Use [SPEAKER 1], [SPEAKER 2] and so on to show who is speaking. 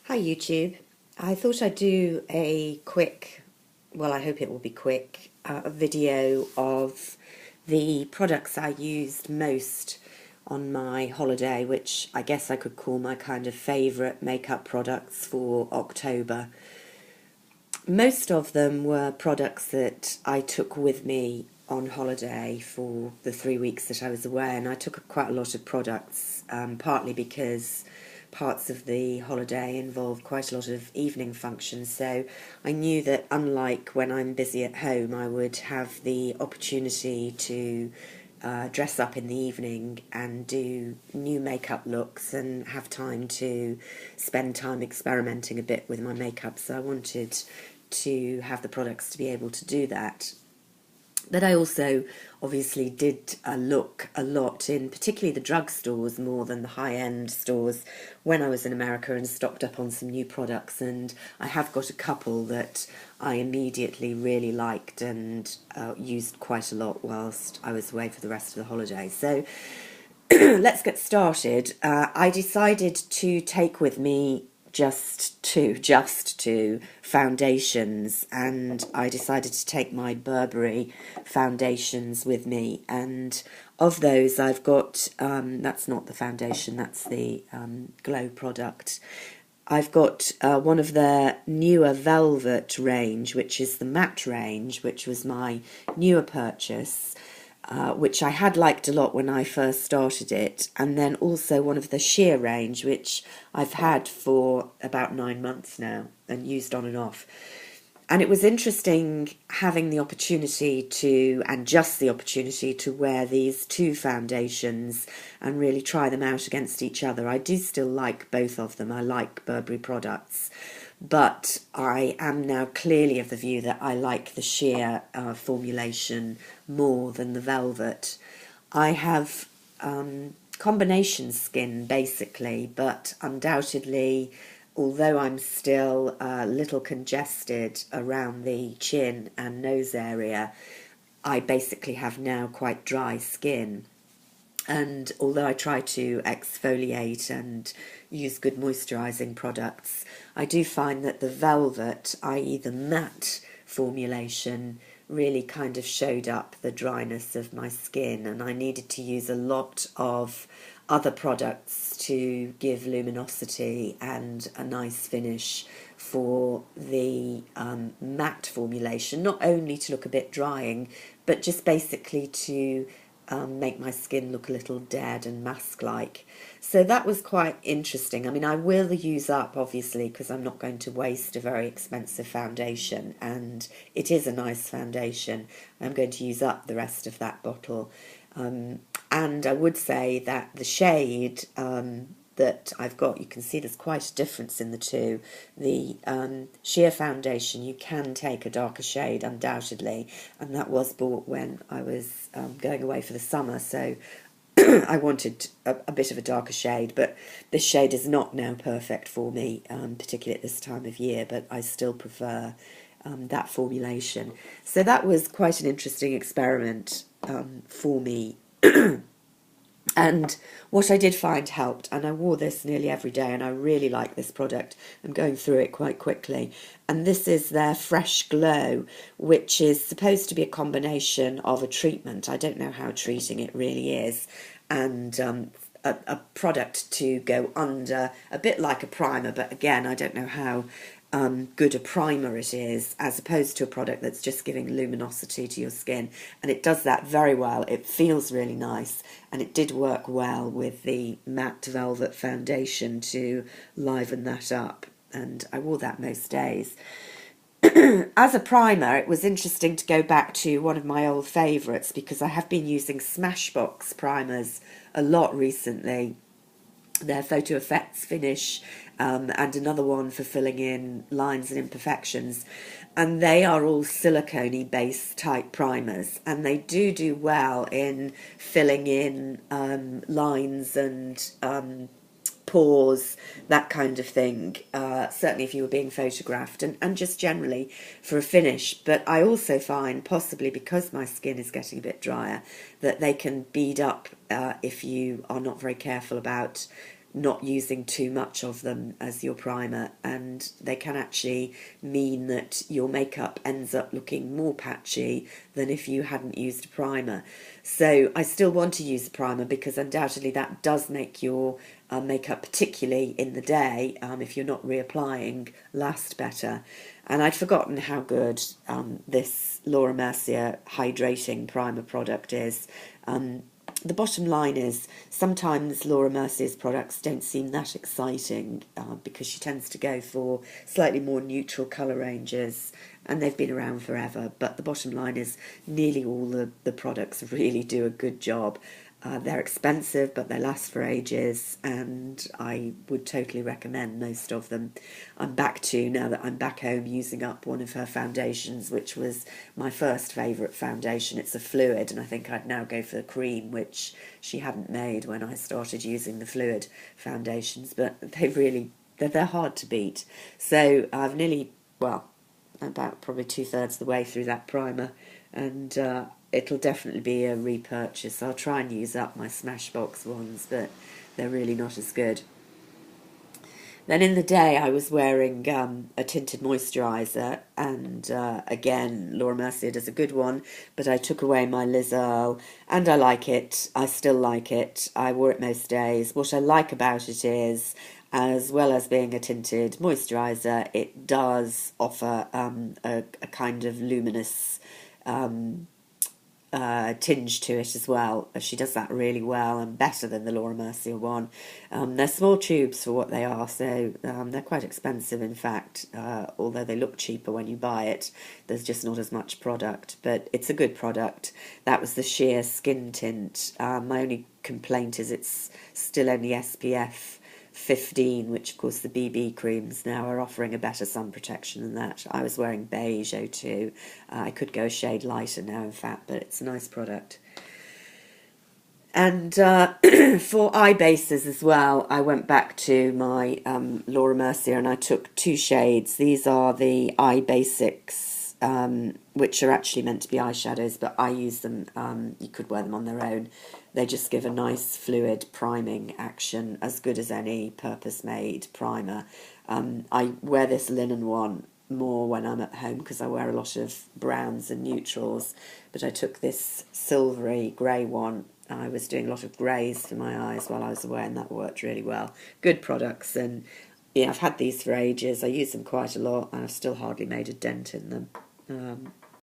[SPEAKER 1] Hi YouTube. I thought I'd do a quick, well, I hope it will be quick, video of the products I used most on my holiday, which I guess I could call my kind of favourite makeup products for October. Most of them were products that I took with me on holiday for the 3 weeks that I was away, and I took quite a lot of products, partly because parts of the holiday involved quite a lot of evening functions, so I knew that unlike when I'm busy at home, I would have the opportunity to dress up in the evening and do new makeup looks and have time to spend time experimenting a bit with my makeup. So I wanted to have the products to be able to do that. But I also obviously did look a lot in particularly the drugstores more than the high-end stores when I was in America, and stocked up on some new products. And I have got a couple that I immediately really liked and used quite a lot whilst I was away for the rest of the holiday. So let's get started. I decided to take with me just two foundations, and I decided to take my Burberry foundations with me. And of those, I've got that's not the foundation, that's the Glow product. I've got one of their newer Velvet range, which is the matte range, which was my newer purchase, which I had liked a lot when I first started it, and then also one of the sheer range, which I've had for about 9 months now and used on and off. And it was interesting having the opportunity to, and just the opportunity to, wear these two foundations and really try them out against each other. I do still like both of them. I like Burberry products, but I am now clearly of the view that I like the sheer formulation more than the velvet. I have combination skin basically, but undoubtedly, although I'm still a little congested around the chin and nose area, I basically have now quite dry skin. And although I try to exfoliate and use good moisturising products, I do find that the velvet, i.e. the matte formulation, really kind of showed up the dryness of my skin, and I needed to use a lot of other products to give luminosity and a nice finish for the matte formulation, not only to look a bit drying, but just basically to make my skin look a little dead and mask-like. So that was quite interesting. I mean, I will use up, obviously, because I'm not going to waste a very expensive foundation, and it is a nice foundation. I'm going to use up the rest of that bottle. And I would say that the shade that I've got, you can see there's quite a difference in the two. The sheer foundation, you can take a darker shade undoubtedly, and that was bought when I was going away for the summer, so I wanted a bit of a darker shade, but this shade is not now perfect for me, particularly at this time of year, but I still prefer that formulation. So that was quite an interesting experiment for me. And what I did find helped, and I wore this nearly every day, and I really like this product. I'm going through it quite quickly. And this is their Fresh Glow, which is supposed to be a combination of a treatment. I don't know how treating it really is. And a product to go under, a bit like a primer, but again, I don't know how good a primer it is, as opposed to a product that's just giving luminosity to your skin. And it does that very well. It feels really nice, and it did work well with the matte velvet foundation to liven that up, and I wore that most days. As a primer, it was interesting to go back to one of my old favourites, because I have been using Smashbox primers a lot recently. Their Photo Effects Finish, and another one for filling in lines and imperfections, and they are all silicone based type primers, and they do well in filling in lines and pores, that kind of thing, certainly if you were being photographed, and just generally for a finish. But I also find, possibly because my skin is getting a bit drier, that they can bead up if you are not very careful about not using too much of them as your primer, and they can actually mean that your makeup ends up looking more patchy than if you hadn't used a primer. So I still want to use a primer because undoubtedly that does make your makeup, particularly in the day, if you're not reapplying, last better. And I'd forgotten how good this Laura Mercier hydrating primer product is. The bottom line is sometimes Laura Mercier's products don't seem that exciting because she tends to go for slightly more neutral colour ranges, and they've been around forever. But the bottom line is nearly all the products really do a good job. They're expensive, but they last for ages, and I would totally recommend most of them. I'm back to, now that I'm back home, using up one of her foundations, which was my first favourite foundation. It's a fluid, and I think I'd now go for the cream, which she hadn't made when I started using the fluid foundations, but they're hard to beat. So I've nearly, well, about probably 2/3 of the way through that primer, and it'll definitely be a repurchase. I'll try and use up my Smashbox ones, but they're really not as good. Then in the day I was wearing a tinted moisturiser, and again Laura Mercier does a good one, but I took away my Liz Earle, and I like it. I still like it. I wore it most days. What I like about it is, as well as being a tinted moisturiser, it does offer a kind of luminous tinge to it as well. She does that really well and better than the Laura Mercier one. They're small tubes for what they are, so they're quite expensive in fact, although they look cheaper when you buy it. There's just not as much product, but it's a good product. That was the sheer skin tint. My only complaint is it's still only SPF 15, which of course the BB creams now are offering a better sun protection than that. I was wearing beige 02. I could go a shade lighter now in fact, but it's a nice product. And for eye bases as well, I went back to my Laura Mercier and I took 2 shades. These are the Eye Basics, which are actually meant to be eyeshadows, but I use them, you could wear them on their own. They just give a nice fluid priming action, as good as any purpose-made primer. I wear this linen one more when I'm at home because I wear a lot of browns and neutrals, but I took this silvery grey one. I was doing a lot of greys for my eyes while I was away, and that worked really well. Good products, and yeah, I've had these for ages. I use them quite a lot, and I've still hardly made a dent in them.